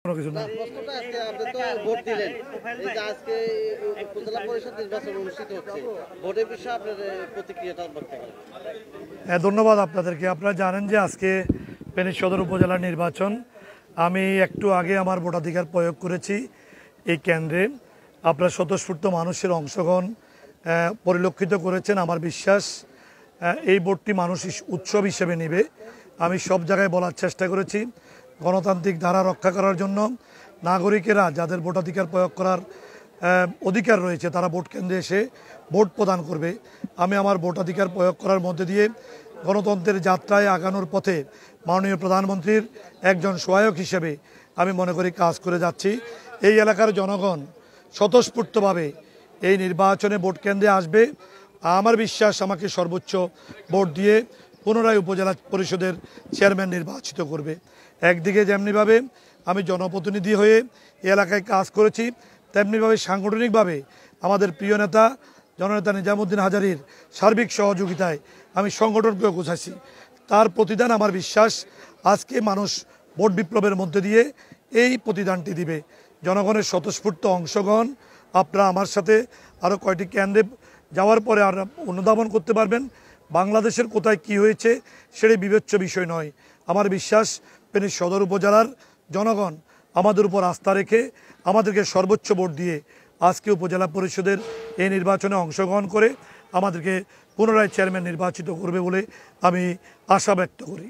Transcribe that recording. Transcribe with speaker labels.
Speaker 1: কোনো কিছু না।
Speaker 2: প্রশ্নটা আজকে আপনি তো ভোট দিলেন, এই যে আজকে উপজেলা পরিষদ নির্বাচন অনুষ্ঠিত হচ্ছে, ভোটের বিষয়ে আপনার প্রতিক্রিয়াটা বলতে পারেন।
Speaker 1: ধন্যবাদ আপনাদেরকে। আপনারা জানেন যে আজকে ফেনী সদর উপজেলার নির্বাচন। আমি একটু আগে আমার ভোটাধিকার প্রয়োগ করেছি এই কেন্দ্রে। আপনারা স্বতঃস্ফূর্ত মানুষের অংশগ্রহণ পরিলক্ষিত করেছেন। আমার বিশ্বাস এই ভোটটি মানুষ উৎসব হিসেবে নেবে। আমি সব জায়গায় বলার চেষ্টা করেছি, গণতান্ত্রিক ধারা রক্ষা করার জন্য নাগরিকেরা যাদের ভোটাধিকার প্রয়োগ করার অধিকার রয়েছে তারা ভোট কেন্দ্রে এসে ভোট প্রদান করবে। আমি আমার ভোটাধিকার প্রয়োগ করার মধ্যে দিয়ে গণতন্ত্রের যাত্রায় আগানোর পথে মাননীয় প্রধানমন্ত্রীর একজন সহায়ক হিসেবে আমি মনে করি কাজ করে যাচ্ছি। এই এলাকার জনগণ স্বতঃস্ফূর্তভাবে এই নির্বাচনে ভোট কেন্দ্রে আসবে। আমার বিশ্বাস আমাকে সর্বোচ্চ ভোট দিয়ে পুনরায় উপজেলা পরিষদের চেয়ারম্যান নির্বাচিত করবে। একদিকে যেমনিভাবে আমি জনপ্রতিনিধি হয়ে এই এলাকায় কাজ করেছি, তেমনিভাবে সাংগঠনিকভাবে আমাদের প্রিয় নেতা জননেতা নিজামুদ্দিন হাজারীর সার্বিক সহযোগিতায় আমি সংগঠনকেও গোছাইছি। তার প্রতিদান আমার বিশ্বাস আজকে মানুষ ভোট বিপ্লবের মধ্যে দিয়ে এই প্রতিদানটি দিবে। জনগণের স্বতঃস্ফূর্ত অংশগ্রহণ আপনারা আমার সাথে আরও কয়টি কেন্দ্রে যাওয়ার পরে আর অনুধাবন করতে পারবেন। বাংলাদেশের কোথায় কি হয়েছে সেটি বিবেচ্য বিষয় নয়। আমার বিশ্বাস ফেনী সদর উপজেলার জনগণ আমাদের উপর আস্থা রেখে আমাদেরকে সর্বোচ্চ ভোট দিয়ে আজকে উপজেলা পরিষদের এই নির্বাচনে অংশগ্রহণ করে আমাদেরকে পুনরায় চেয়ারম্যান নির্বাচিত করবে বলে আমি আশা ব্যক্ত করি।